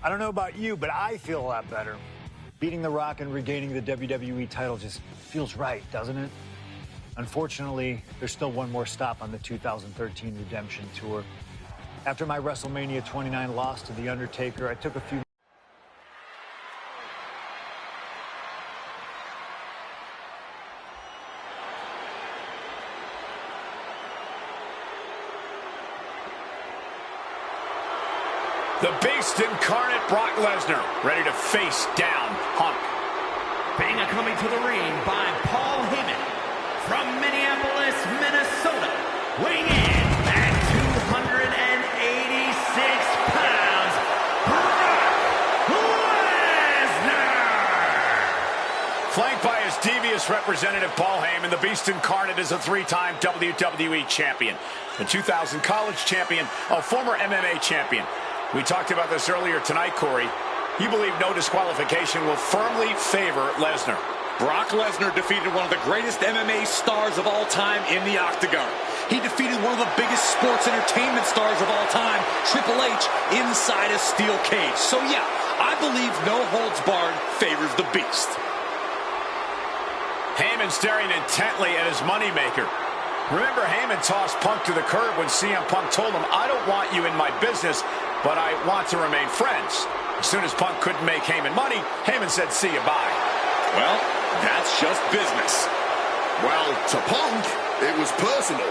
I don't know about you, but I feel a lot better. Beating The Rock and regaining the WWE title just feels right, doesn't it? Unfortunately, there's still one more stop on the 2013 Redemption Tour. After my WrestleMania 29 loss to The Undertaker, I took a few... The Beast incarnate Brock Lesnar, ready to face down Punk. Being coming to the ring by Paul Heyman from Minneapolis, Minnesota, weighing in at 286 pounds, Brock Lesnar! Flanked by his devious representative Paul Heyman, the Beast incarnate is a three-time WWE champion, a 2000 college champion, a former MMA champion. We talked about this earlier tonight, Corey. You believe no disqualification will firmly favor Lesnar. Brock Lesnar defeated one of the greatest MMA stars of all time in the octagon. He defeated one of the biggest sports entertainment stars of all time, Triple H, inside a steel cage. So yeah, I believe no holds barred favors the Beast. Heyman staring intently at his moneymaker. Remember, Heyman tossed Punk to the curb when CM Punk told him, "I don't want you in my business, but I want to remain friends." As soon as Punk couldn't make Heyman money, Heyman said, "See you, bye." Well, that's just business. Well, to Punk, it was personal.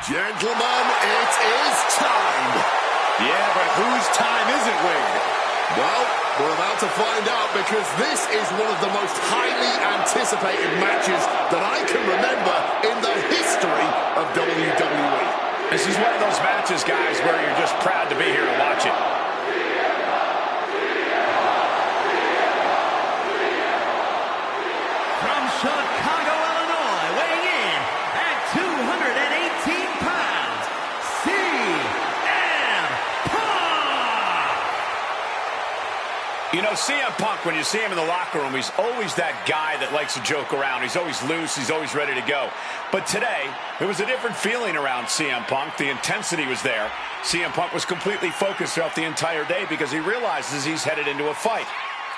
Gentlemen, it is time. Yeah, but whose time is it, Wade? Well, we're about to find out, because this is one of the most highly anticipated matches that I can remember in the history of WWE. This is one of those matches, guys, where you're just proud to be here to watch it. From Chicago, Illinois, weighing in at 218 pounds, CM Punk! You know, CM Punk, when you see him in the locker room, he's always that guy that likes to joke around. He's always loose. He's always ready to go. But today, there was a different feeling around CM Punk. The intensity was there. CM Punk was completely focused throughout the entire day because he realizes he's headed into a fight.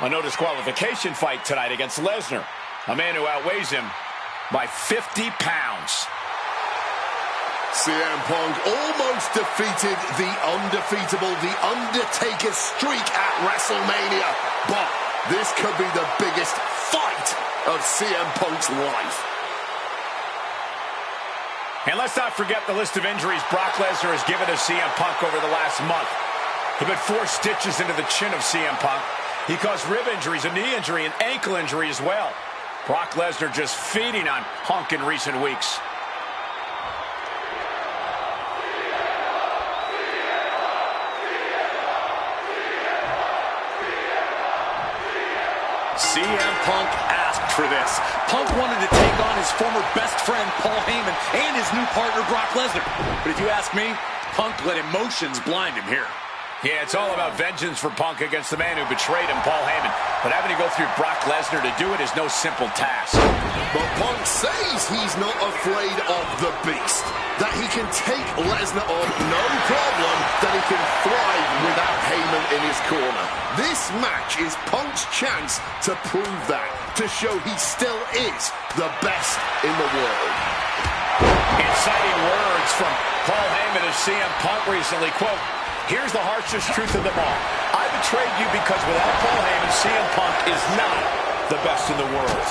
A no disqualification fight tonight against Lesnar, a man who outweighs him by 50 pounds. CM Punk almost defeated the undefeatable The Undertaker's streak at WrestleMania. But this could be the biggest fight of CM Punk's life. And let's not forget the list of injuries Brock Lesnar has given to CM Punk over the last month. He put 4 stitches into the chin of CM Punk. He caused rib injuries, a knee injury, an ankle injury as well. Brock Lesnar just feeding on Punk in recent weeks. CM Punk asked for this. Punk wanted to take on his former best friend, Paul Heyman, and his new partner, Brock Lesnar. But if you ask me, Punk let emotions blind him here. Yeah, it's all about vengeance for Punk against the man who betrayed him, Paul Heyman. But having to go through Brock Lesnar to do it is no simple task. But Punk says he's not afraid of the Beast. That he can take Lesnar on, no problem. That he can thrive without Heyman in his corner. This match is Punk's chance to prove that. To show he still is the best in the world. Inciting words from Paul Heyman as CM Punk recently, quote, "Here's the harshest truth of them all. I betrayed you because without Paul Heyman, CM Punk is not the best in the world."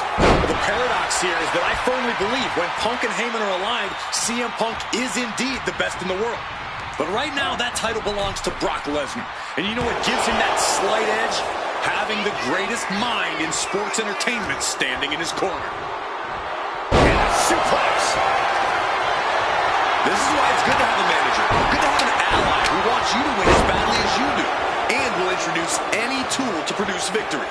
The paradox here is that I firmly believe when Punk and Heyman are aligned, CM Punk is indeed the best in the world. But right now, that title belongs to Brock Lesnar. And you know what gives him that slight edge? Having the greatest mind in sports entertainment standing in his corner. And a suplex. This is why it's good to have this victory.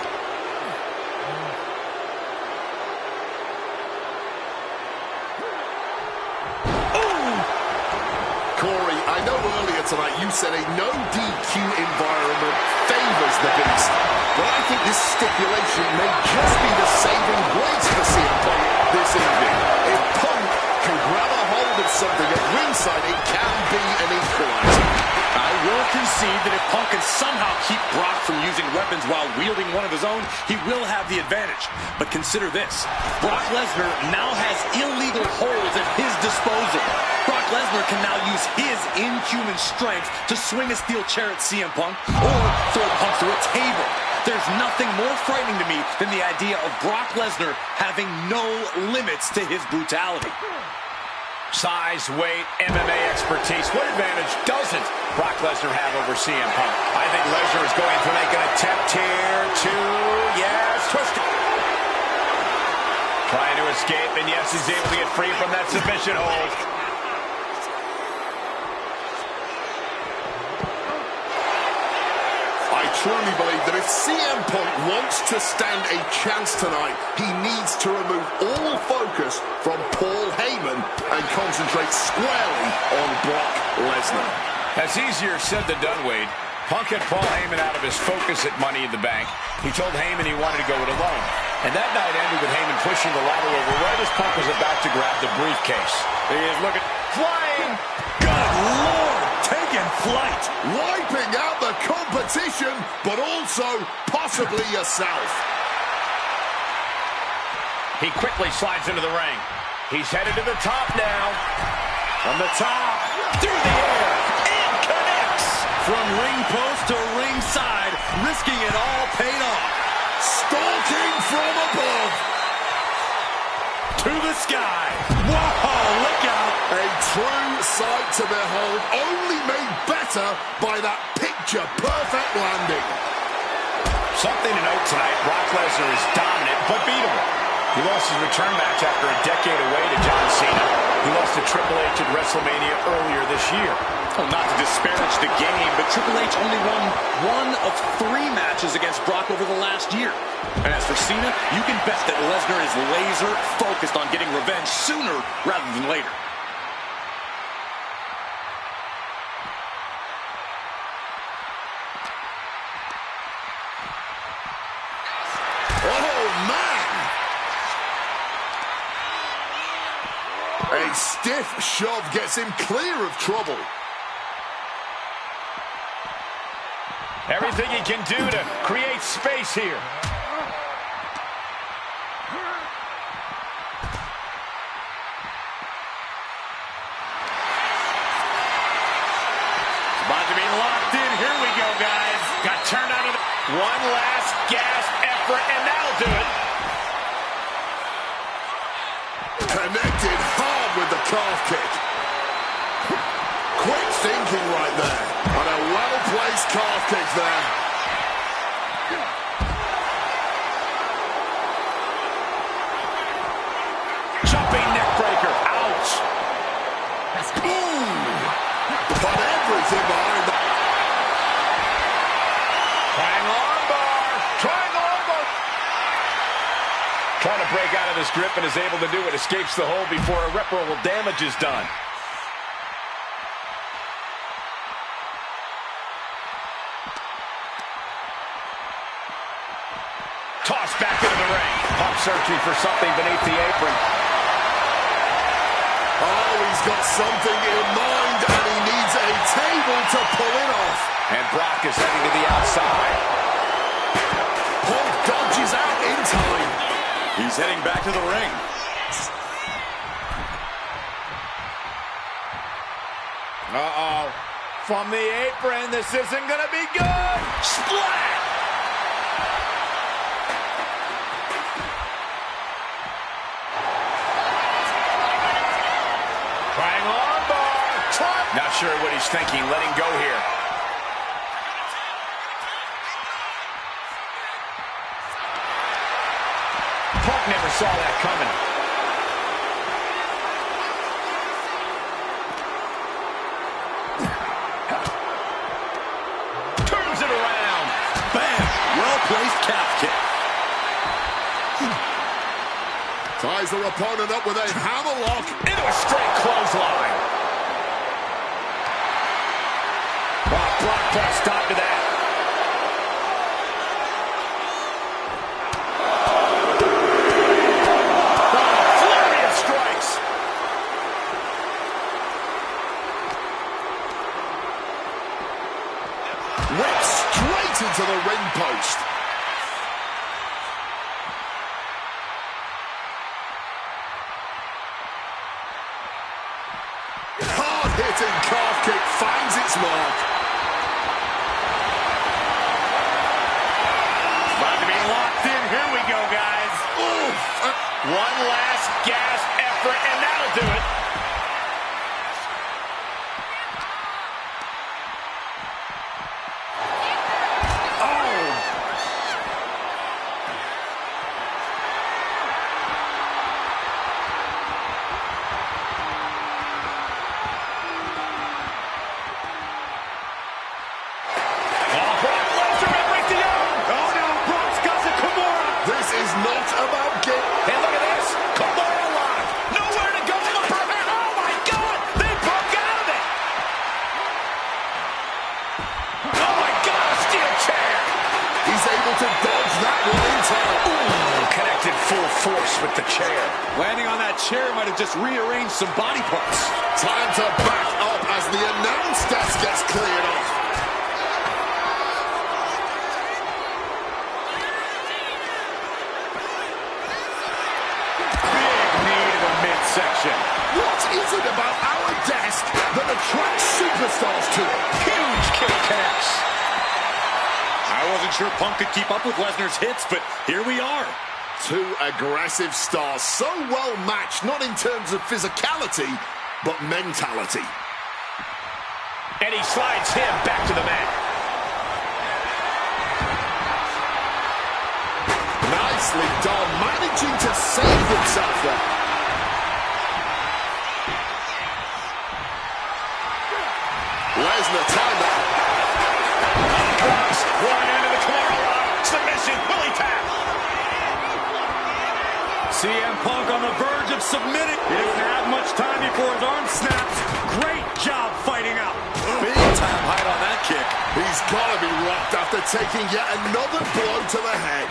Corey, I know earlier tonight you said a no DQ environment favors the Beast, but I think this stipulation may just be the saving grace for CM Punk this evening. If Punk can grab a hold of something at ringside, it can be an equalizer. I will concede that if Punk can somehow keep Brock from using weapons while wielding one of his own, he will have the advantage. But consider this. Brock Lesnar now has illegal holds at his disposal. Brock Lesnar can now use his inhuman strength to swing a steel chair at CM Punk or throw Punk through a table. There's nothing more frightening to me than the idea of Brock Lesnar having no limits to his brutality. Size, weight, MMA expertise. What advantage doesn't Brock Lesnar have over CM Punk? I think Lesnar is going to make an attempt here to, yes, twist it. Trying to escape, and yes, he's able to get free from that submission hold. I truly believe that if CM Punk wants to stand a chance tonight, he needs to remove all focus from Paul Heyman and concentrate squarely on Brock Lesnar. That's easier said than done, Wade. Punk had Paul Heyman out of his focus at Money in the Bank. He told Heyman he wanted to go it alone. And that night ended with Heyman pushing the ladder over right as Punk was about to grab the briefcase. He is looking, flying. Good Lord, taking flight. Wiping out the competition, but also possibly yourself. He quickly slides into the ring. He's headed to the top now. From the top, through the air, and connects. From ring post to ringside, risking it all paid off. Stalking from above. To the sky. Whoa, look out. A true sight to behold, only made better by that picture-perfect landing. Something to note tonight, Brock Lesnar is dominant but beatable. He lost his return match after a decade away to John Cena. He lost to Triple H at WrestleMania earlier this year. Well, not to disparage the game, but Triple H only won 1 of 3 matches against Brock over the last year. And as for Cena, you can bet that Lesnar is laser focused on getting revenge sooner rather than later. Oh, man! A stiff shove gets him clear of trouble. Everything he can do to create space here. About to be locked in. Here we go, guys. Got turned out of the... One last gasp effort, and that'll do it. Connected hard with the calf kick. Quick thinking right there. And a well-placed calf kick there. Jumping neck breaker. Ouch. Boom! But everything behind that. Triangle armbar. Triangle armbar. Trying to break out of this grip and is able to do it. Escapes the hold before irreparable damage is done. Tossed back into the ring. Punk searching for something beneath the apron. Oh, he's got something in mind, and he needs a table to pull it off. And Brock is heading to the outside. Punk dodges out in time. He's heading back to the ring. Uh-oh. From the apron, this isn't going to be good. Splat! Triangle armbar. Not sure what he's thinking. Letting go here. Punk never saw that coming. Turns it around. Bam! Well-placed calf ties their opponent up with a hammerlock. Into a straight clothesline. Brock put a stop to that. Flurry of strikes. Went straight into the ring post. Hard-hitting calf kick finds its mark. About to be locked in. Here we go, guys. Oof. One last gasp effort, and that'll do it. Full force with the chair. Landing on that chair might have just rearranged some body parts. Time to back up as the announce desk gets cleared off. Big knee to the midsection. What is it about our desk that attracts superstars to it? Huge kick connects. I wasn't sure Punk could keep up with Lesnar's hits, but here we are. Two aggressive stars, so well matched, not in terms of physicality, but mentality. And he slides him back to the mat. Nicely done, managing to save himself there. Lesnar timed that. Drops one into the Kimura lock. Submission, will he tap? CM Punk on the verge of submitting. He doesn't have much time before his arm snaps. Great job fighting out. Big time height on that kick. He's got to be rocked after taking yet another blow to the head.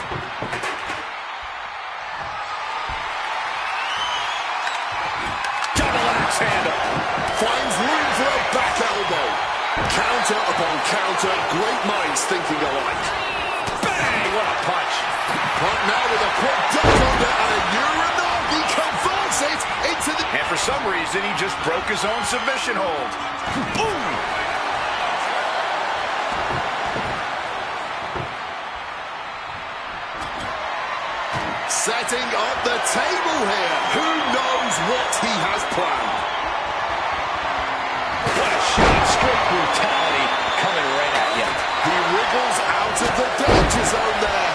Double axe handle. Finds room for a back elbow. Counter upon counter. Great minds thinking alike. Bang! What a punch. Punk now with a quick duck under and a Uranagi converts it into the... And for some reason, he just broke his own submission hold. Ooh! Setting up the table here. Who knows what he has planned? What a shot. Straight brutality coming right at you. He wriggles out of the danger zone there.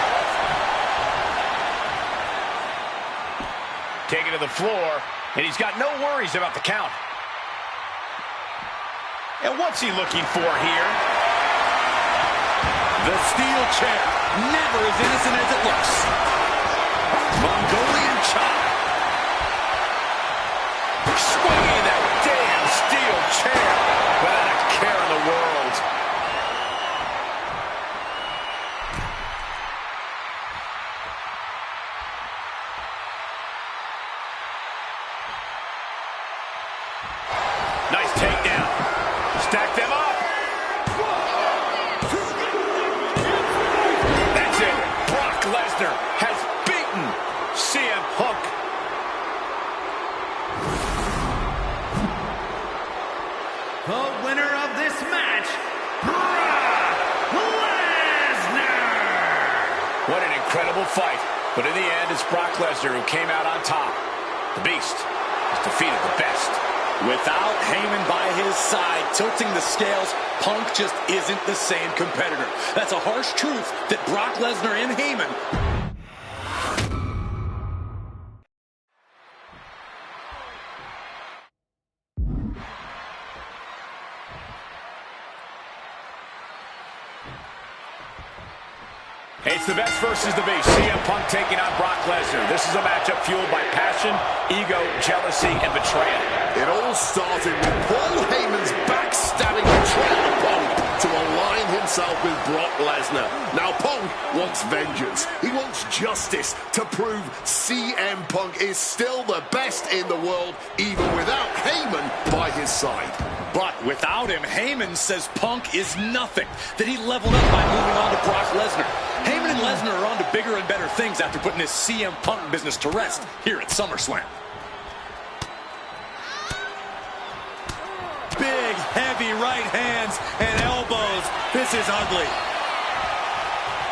Taken to the floor, and he's got no worries about the count. And what's he looking for here? The steel chair, never as innocent as it looks. Mongolian chop. Swinging that damn steel chair without a care in the world. Nice takedown. Stack them up. That's it. Brock Lesnar has beaten CM Punk. The winner of this match, Brock Lesnar! What an incredible fight. But in the end, it's Brock Lesnar who came out on top. The Beast has defeated the best. Without Heyman by his side, tilting the scales, Punk just isn't the same competitor. That's a harsh truth that Brock Lesnar and Heyman... Hey, It's the best versus the beast. CM Punk taking on Brock Lesnar. This is a matchup fueled by passion, ego, jealousy, and betrayal. It all started with Paul Heyman's backstabbing betrayal of Punk to align himself with Brock Lesnar. Now Punk wants vengeance. He wants justice to prove CM Punk is still the best in the world, even without Heyman by his side. But without him, Heyman says Punk is nothing, that he leveled up by moving on to Brock Lesnar. Heyman and Lesnar are on to bigger and better things after putting this CM Punk business to rest here at SummerSlam. Big, heavy right hands and elbows. This is ugly.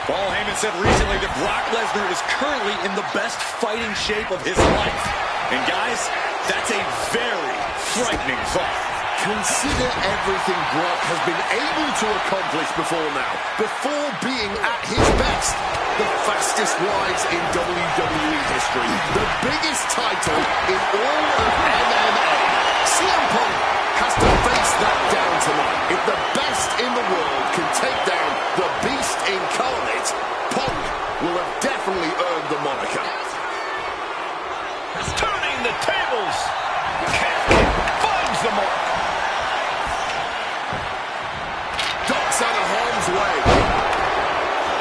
Paul Heyman said recently that Brock Lesnar is currently in the best fighting shape of his life. And guys, that's a very frightening thought. Consider everything Brock has been able to accomplish before now, before being at his best. The fastest rise in WWE history, the biggest title in all of MMA. CM Punk has to face that down tonight. If the best in the world can take down the Beast incarnate, Punk will have definitely earned the moniker. Turning the tables. Casket finds the mark. Ducks out of harm's way.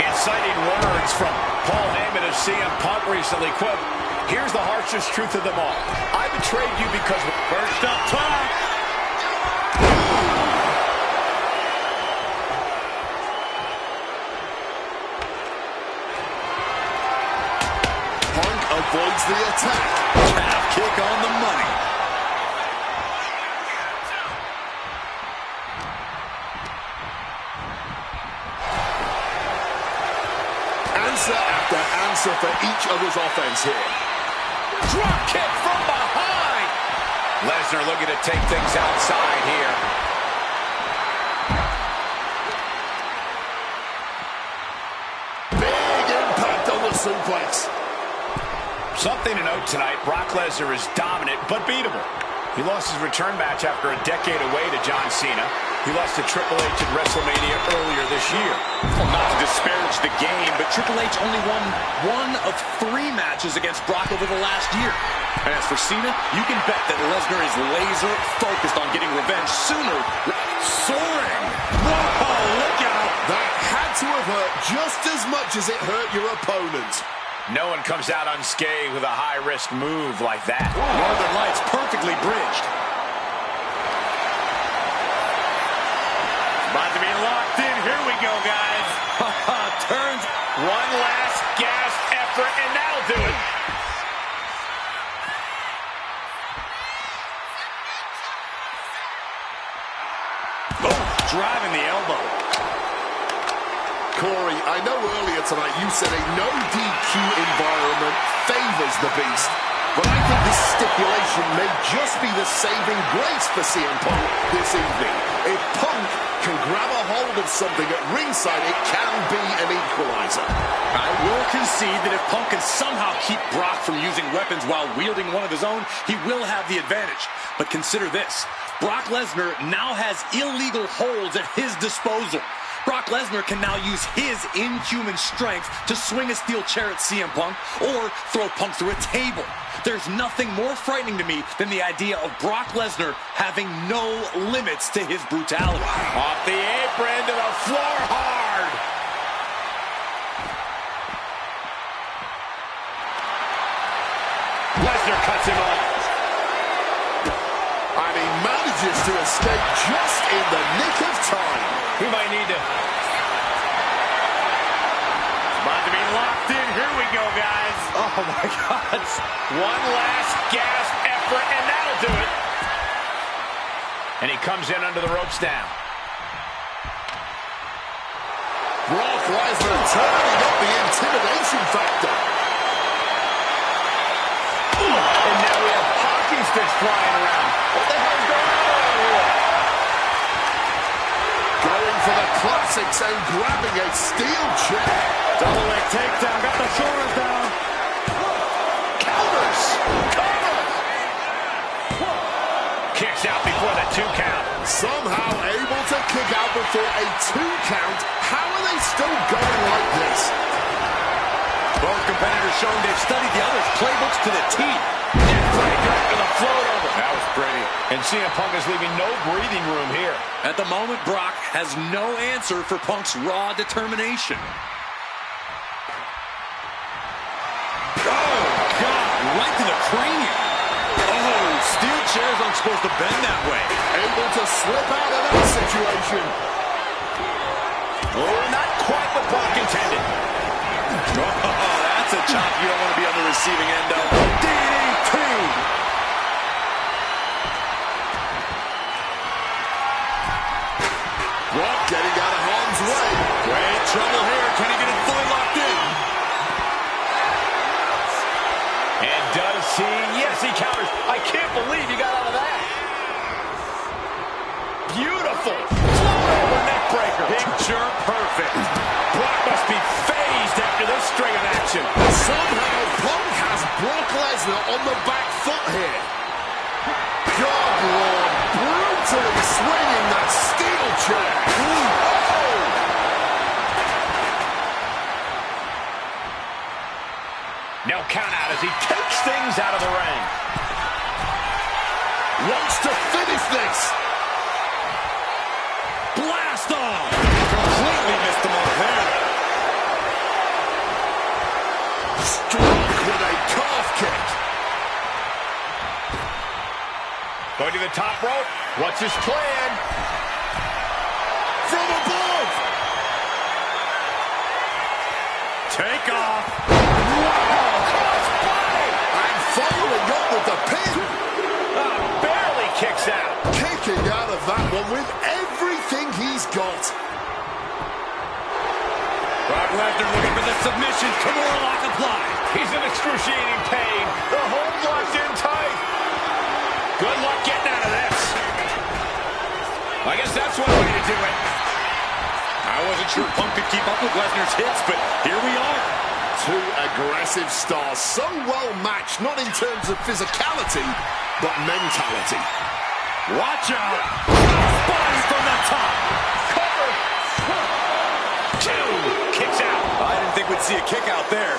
Inciting words from Paul Heyman of CM Punk recently. Quote, here's the harshest truth of them all. I betrayed you because first up top. Punk avoids the attack. Calf kick on the money. Answer after answer for each other's offense here. Drop kick from behind. Lesnar looking to take things outside here. Big impact on the suplex. Something to note tonight, Brock Lesnar is dominant but beatable. He lost his return match after a decade away to John Cena. He lost to Triple H at WrestleMania earlier this year. Well, not to disparage the game, but Triple H only won 1 of 3 matches against Brock over the last year. And as for Cena, you can bet that Lesnar is laser focused on getting revenge sooner. Soaring! Whoa, look out! That had to have hurt just as much as it hurt your opponent. No one comes out unscathed with a high-risk move like that. Northern Lights perfectly bridged. About to be locked in. Here we go, guys. Turns. One last gasp effort, and that'll do it. Oh, driving the elbow. Corey, I know earlier tonight you said a no DQ environment favors the Beast, but I think this stipulation may just be the saving grace for CM Punk this evening. If Punk can grab a hold of something at ringside, it can be an equalizer. I will concede that if Punk can somehow keep Brock from using weapons while wielding one of his own, he will have the advantage. But consider this. Brock Lesnar now has illegal holds at his disposal. Brock Lesnar can now use his inhuman strength to swing a steel chair at CM Punk or throw Punk through a table. There's nothing more frightening to me than the idea of Brock Lesnar having no limits to his brutality. Off the apron to the floor hard. Lesnar cuts him off. And he manages to escape just in the nick of time. He might need to. About to be locked in. Here we go, guys. Oh, my God. One last gasp effort, and that'll do it. And he comes in under the ropes now. Brock Lesnar turning up the intimidation factor. And now we have hockey sticks flying around. What the hell's going on here? Going for the classics and grabbing a steel chair. Double leg takedown, got the shoulders down. Counters. Cover. Kicks out before the 2 count. Somehow able to kick out before a 2 count. How are they still going like this? Both competitors showing they've studied the other's playbooks to the teeth. Neckbreaker to the float over. That was pretty. And CM Punk is leaving no breathing room here. At the moment, Brock has no answer for Punk's raw determination. Oh, God, right to the cranium. Oh, steel chairs aren't supposed to bend that way. Able to slip out of that situation. Oh, not quite what Punk intended. Oh, that's a chop you don't want to be on the receiving end of. DDT! Brock getting out of harm's way. Great trouble here. Can he get it fully locked in? And does he? Yes, he counters. I can't believe he got out of that. Beautiful. Float over neck breaker. Picture perfect. Brock must be phased after this string of action. Somehow, Punk has Brock Lesnar on the back foot here. God, Lord, brutally swinging that steel chair. Oh! No count out as he takes things out of the ring. Wants to finish this. Blast off! Completely missed the mark there. Struck with a calf kick. Going to the top rope. What's his plan? From above. Take off. Wow! Cross body! And following up with the pin. Barely kicks out. Kicking out of that one with everything he's got. Brock Lesnar looking for the submission. Kimura lock applied. He's in excruciating pain. The hold locked in tight. Good luck getting out of this. I guess that's one way to do it. I wasn't sure Punk could keep up with Lesnar's hits, but here we are. Two aggressive stars, so well matched, not in terms of physicality, but mentality. Watch out. Body from the top. Cover. Two. Kicks out. I didn't think we'd see a kick out there.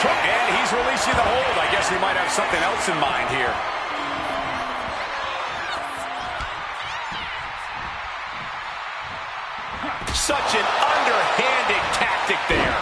And he's releasing the hold. I guess he might have something else in mind here. Such an underhanded tactic there.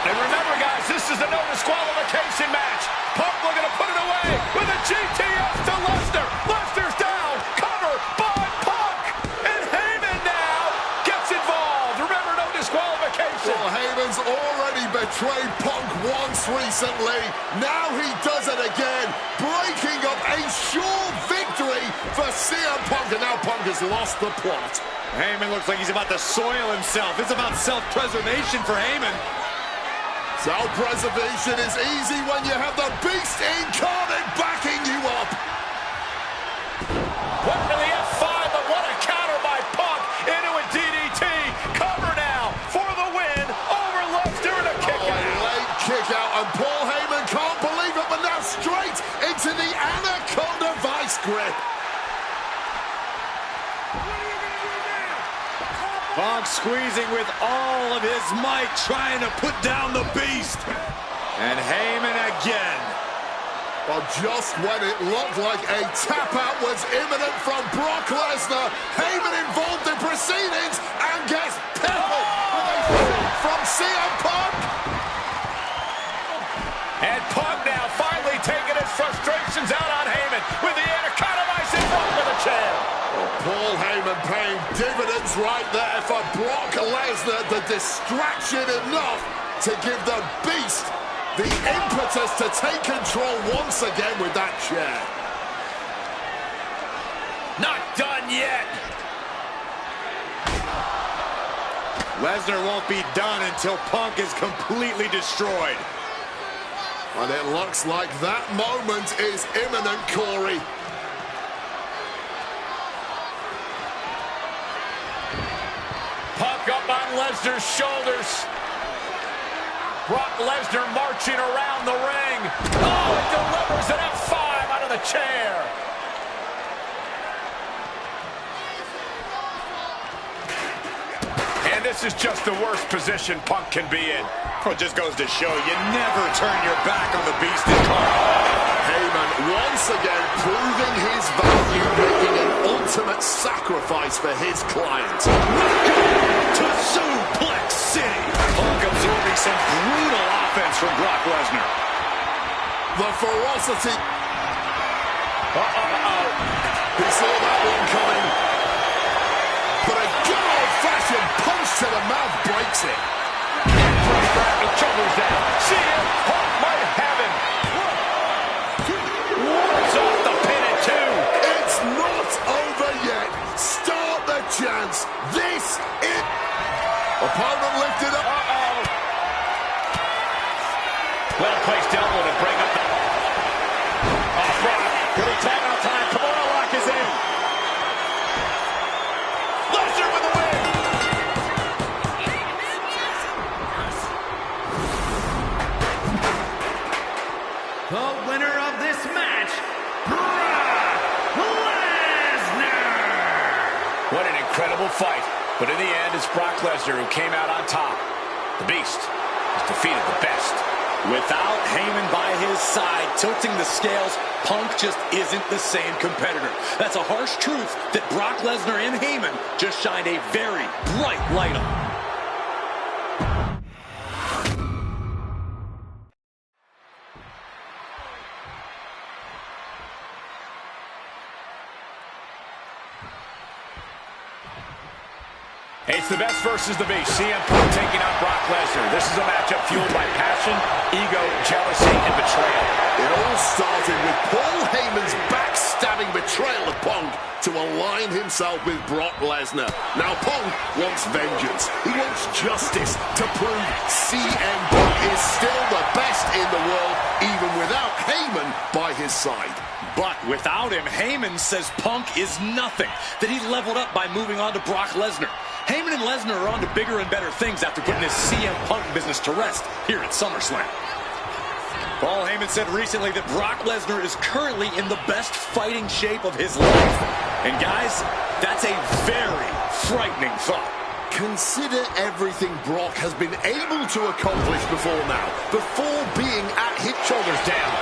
And remember, guys, this is a no disqualification match. Punk looking to put it away with a GTS to Lesnar. Lesnar's down. Cover by Punk. And Heyman now gets involved. Remember, no disqualification. Well, Heyman's already betrayed Punk once recently. Now he does it again, breaking up a sure victory for CM Punk. And now Punk has lost the plot. Heyman looks like he's about to soil himself. It's about self-preservation for Heyman. Self-preservation is easy when you have the Beast incarnate backing you up. What for the F5, but what a counter by Punk into a DDT. Cover now for the win over Lesnar and a kick out. A late kick out, and Paul Heyman can't believe it, but now straight into the Anaconda Vice grip. Punk squeezing with all of his might, trying to put down the Beast. And Heyman again. Well, just when it looked like a tap-out was imminent from Brock Lesnar, Heyman involved in proceedings and gets peppered with a shot from CM Punk. And Punk now finally taking his frustrations out on Heyman with the Anaconda Vice in front of the chair. Paul Heyman paying dividends right there for Brock Lesnar. The distraction enough to give the Beast the impetus to take control once again with that chair. Not done yet. Lesnar won't be done until Punk is completely destroyed. And it looks like that moment is imminent, Corey. Punk up on Lesnar's shoulders. Brock Lesnar marching around the ring. Oh, it delivers an F5 out of the chair. And this is just the worst position Punk can be in. Well, it just goes to show you never turn your back on the beast in Carl. Heyman once again proving his value, making an ultimate sacrifice for his client. Welcome to Suplex City. Punk absorbing some brutal offense from Brock Lesnar. The ferocity. He saw that one coming. But a good old-fashioned punch to the mouth breaks it. The shoulders down. CM Punk might have him. Wards off the pin at 2. It's not over yet. Start the chance. This is... Opponent lifted up. Well-placed elbow to bring up the... Oh, Brock. Little timeout time. Kimura lock is in. Lesnar with the win. The winner of this match, Brock Lesnar! What an incredible fight. But in the end, it's Brock Lesnar who came out on top. The Beast has defeated the best. Without Heyman by his side, tilting the scales, Punk just isn't the same competitor. That's a harsh truth that Brock Lesnar and Heyman just shined a very bright light on. It's the best versus the Beast. CM Punk taking out Brock Lesnar. This is a matchup fueled by passion, ego, jealousy, and betrayal. It all started with Paul Heyman's backstabbing betrayal of Punk to align himself with Brock Lesnar. Now Punk wants vengeance. He wants justice to prove CM Punk is still the best in the world, even without Heyman by his side. But without him, Heyman says Punk is nothing, that he leveled up by moving on to Brock Lesnar. Heyman and Lesnar are on to bigger and better things after putting this CM Punk business to rest here at SummerSlam. Paul Heyman said recently that Brock Lesnar is currently in the best fighting shape of his life. And guys, that's a very frightening thought. Consider everything Brock has been able to accomplish before now, before being at his shoulders down.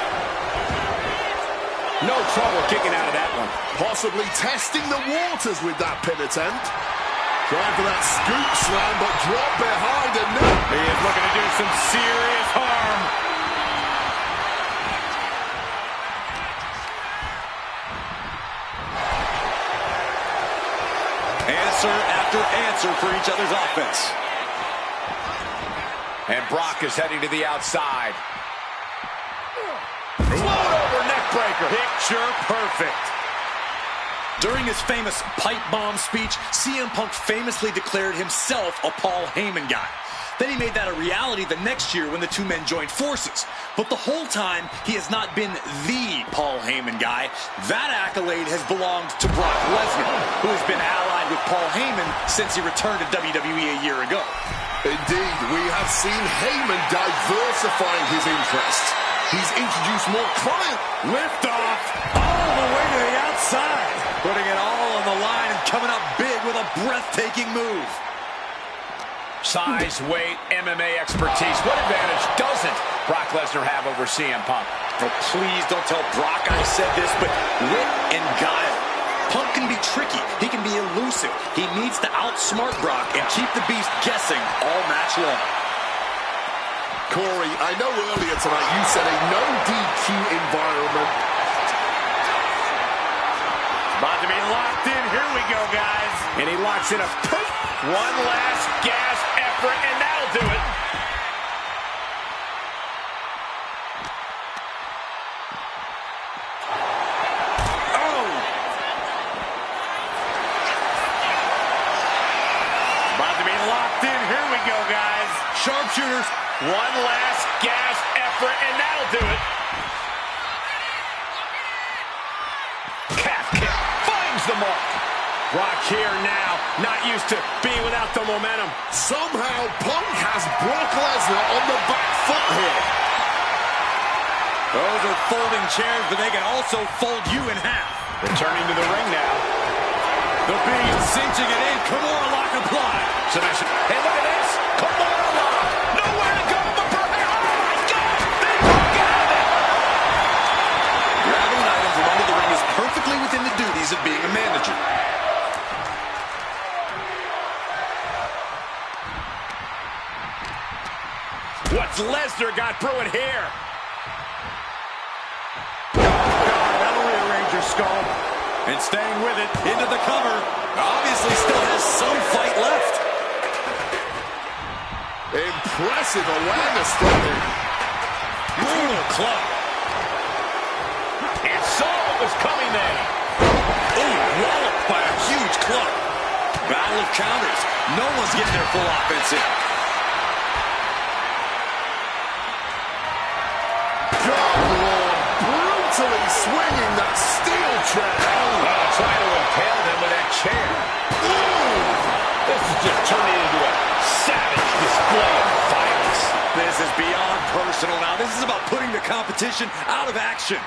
No trouble kicking out of that one. Possibly testing the waters with that pin attempt. Trying for that scoop slam, but drop behind and no. He is looking to do some serious harm. Answer after answer for each other's offense. And Brock is heading to the outside. Float over neck breaker. Picture perfect. During his famous pipe bomb speech, CM Punk famously declared himself a Paul Heyman guy. Then he made that a reality the next year when the two men joined forces. But the whole time, he has not been the Paul Heyman guy. That accolade has belonged to Brock Lesnar, who has been allied with Paul Heyman since he returned to WWE a year ago. Indeed, we have seen Heyman diversifying his interests. He's introduced more client. Liftoff all the way to the outside. Putting it all on the line and coming up big with a breathtaking move. Size, weight, MMA expertise. What advantage doesn't Brock Lesnar have over CM Punk? Oh, please don't tell Brock I said this, but wit and guile. Punk can be tricky. He can be elusive. He needs to outsmart Brock and keep the Beast guessing all match long. Corey, I know earlier tonight you said a no DQ environment. About to be locked in. Here we go, guys. And he locks in a one last gasp effort, and that'll do it. Oh! About to be locked in. Here we go, guys. Sharpshooters. One last gasp effort, and that'll do it. Calf kick finds the mark. Brock here now, not used to being without the momentum. Somehow, Punk has Brock Lesnar on the back foot here. Those are folding chairs, but they can also fold you in half. Returning to the ring now. The Beast cinching it in. Kimura lock applied. Submission. Hey, look at this. Kimura lock. Nowhere to go but for him. Oh, my God. They broke out of it. Grabbing an item from under the ring is perfectly within the duties of being a manager. What's Lesnar got brewing here? That'll rearrange your skull. And staying with it, into the cover. Obviously still has some fight left. Impressive awareness from him. Brutal club. And saw what was coming there. Ooh, walloped by a huge club. Battle of counters. No one's getting their full offense in. Brutally swinging that steel chair. Trying to impale them with that chair. Ooh. This is just turning into a savage display of violence. This is beyond personal now. This is about putting the competition out of action.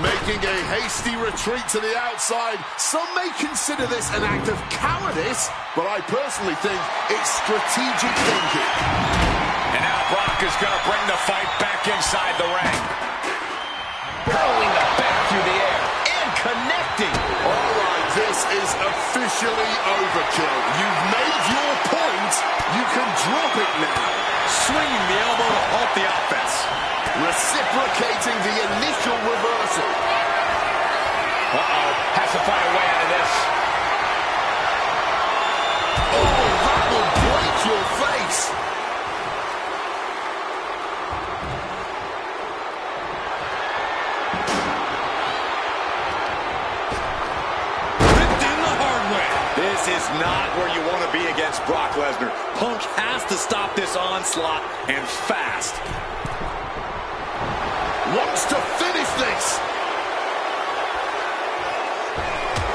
Making a hasty retreat to the outside. Some may consider this an act of cowardice, but I personally think it's strategic thinking. And now Brock is going to bring the fight back inside the ring. Hurling the back through the air and connecting. All right, this is officially overkill. You've made your point. You can drop it now. Swinging the elbow to halt the offense. Reciprocating the initial reversal. Uh-oh, has to find a way out of this. Oh, that will break your face. Ripped in the hard way. This is not where you want to be against Brock Lesnar. Punk has to stop this onslaught, and fast. Wants to finish this.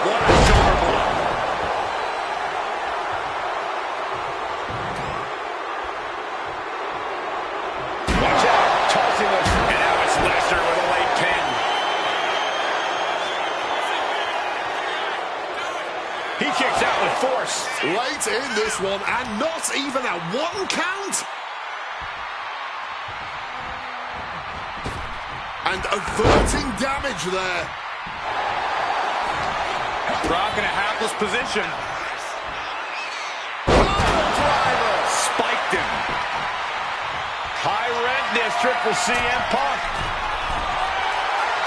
What a shoulder blow. Watch out, tossing them. And now it's Lesnar with a late pin. He kicks out with force. Late in this one, and not even a 1 count. And averting damage there. Brock in a hapless position. Driver. Spiked him. High red district for CM Punk.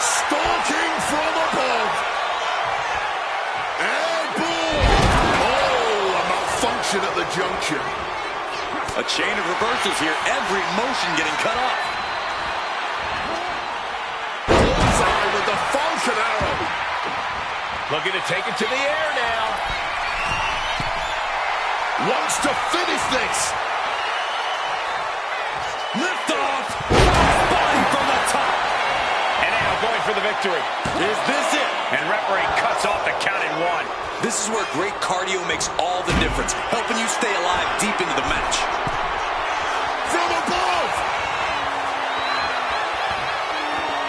Stalking from above. Airborne. Oh, a malfunction at the junction. A chain of reversals here. Every motion getting cut off. Bullseye with the Falcon Arrow. Looking to take it to the air now. Wants to finish this. Lift off. Body from the top. And now going for the victory. Is this it? And referee cuts off the count in 1. This is where great cardio makes all the difference, helping you stay alive deep into the match. From above.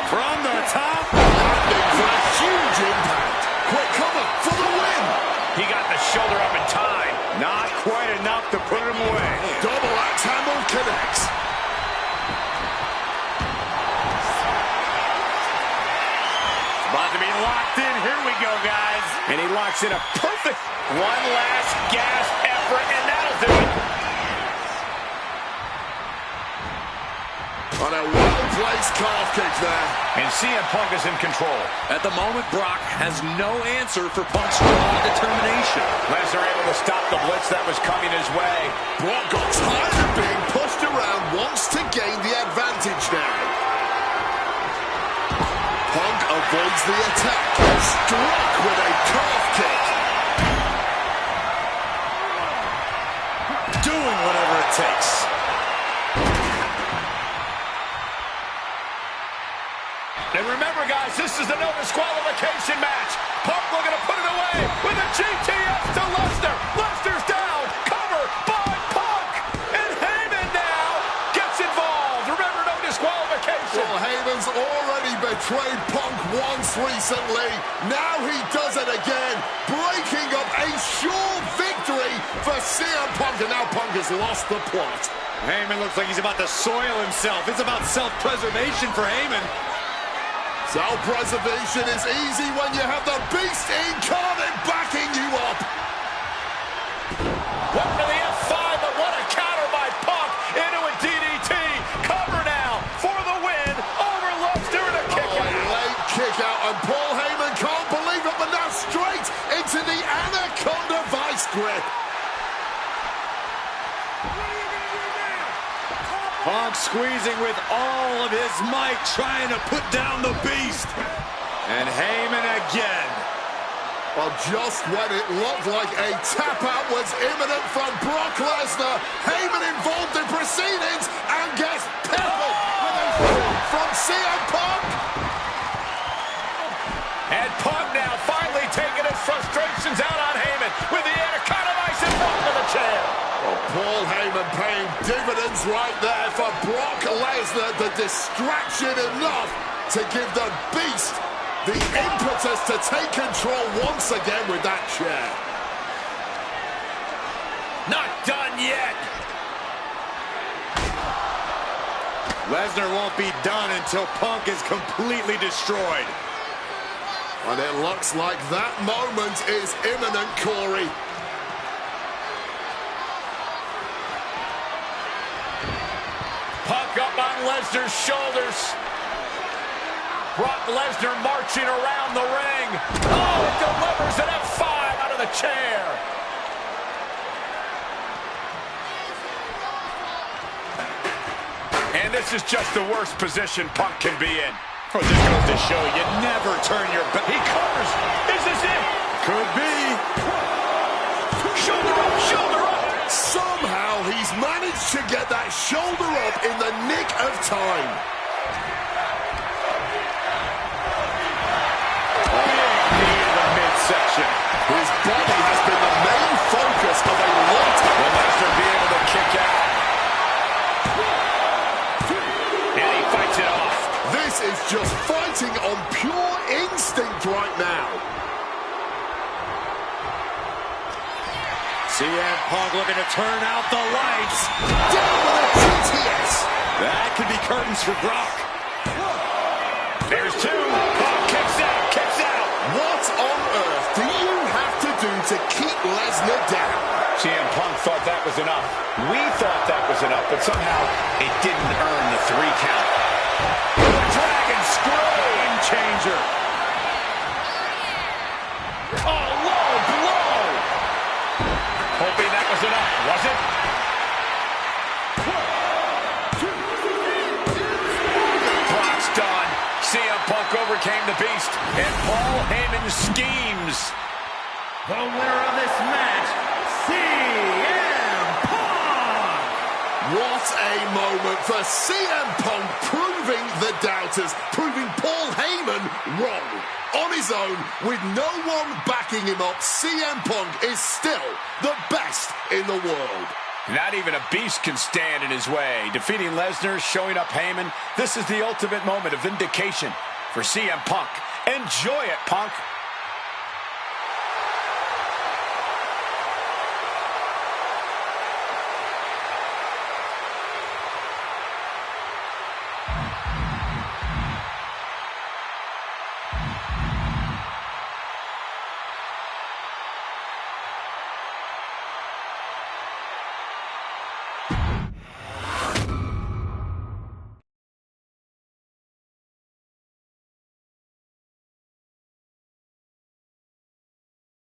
From the top. Landing for a huge impact. Quick cover for the win. He got the shoulder up in time. Not quite enough to put him away. Double axe handle connects. About to be locked in. Here we go, guys. And he locks in a perfect one last gasp effort, and that'll do it. On a well-placed calf kick there. And CM Punk is in control. At the moment, Brock has no answer for Punk's raw determination. Lesnar able to stop the blitz that was coming his way. Brock got tired of being pushed around, wants to gain the advantage now. Punk avoids the attack. struck with a calf kick. Doing whatever it takes. And remember, guys, this is a no disqualification match. Punk looking to put it away with a GTS to Lesnar. Lesnar's down. Cover by Punk. And Heyman now gets involved. Remember, no disqualification. Well, Heyman's already betrayed Punk once recently. Now he does it again, breaking up a sure victory for CM Punk. And now Punk has lost the plot. Heyman looks like he's about to soil himself. It's about self-preservation for Heyman. Self-preservation is easy when you have the Beast incarnate backing you up. Welcome to the F5, but what a counter by Punk into a DDT. Cover now for the win over Lesnar and a kick out. Late kick out, and Paul Heyman can't believe it, but now straight into the Anaconda Vice grip. Punk squeezing with all of his might, trying to put down the Beast. And Heyman again. Well, just when it looked like a tap-out was imminent from Brock Lesnar, Heyman involved in proceedings and gets peppered with a shot from CM Punk. And Punk now finally taking his frustrations out on Heyman with the Anaconda Vice in front of the chair. Well, Paul Heyman paying dividends right there for Brock Lesnar. The distraction enough to give the Beast the impetus to take control once again with that chair. Not done yet. Lesnar won't be done until Punk is completely destroyed. And it looks like that moment is imminent, Corey. Punk up on Lesnar's shoulders. Brock Lesnar marching around the ring. Oh, it delivers an F5 out of the chair. And this is just the worst position Punk can be in. Oh, this goes to show you never turn your back. He covers. Is this it? Could be. Shoulder up, shoulder up. Somehow he's managed to get that shoulder up in the nick of time. Midsection. His body has been the main focus of a lot. Will Lesnar be able to kick out? And he fights it off. This is just fighting on pure instinct right now. CM Punk looking to turn out the lights. Down with a GTS. That could be curtains for Brock. There's two. Punk kicks out, kicks out. What on earth do you have to do to keep Lesnar down? CM Punk thought that was enough. We thought that was enough, but somehow it didn't earn the 3 count. Dragon screw. Game changer. Oh, low blow. Hoping that was enough. Was it? Brock's done. CM Punk overcame the Beast, and Paul Heyman schemes. The winner of this match, CM Punk! What a moment for CM Punk, proving the doubters, proving Paul Heyman wrong. On his own, with no one backing him up, CM Punk is still the best in the world. Not even a Beast can stand in his way. Defeating Lesnar, showing up Heyman. This is the ultimate moment of vindication for CM Punk. Enjoy it, Punk.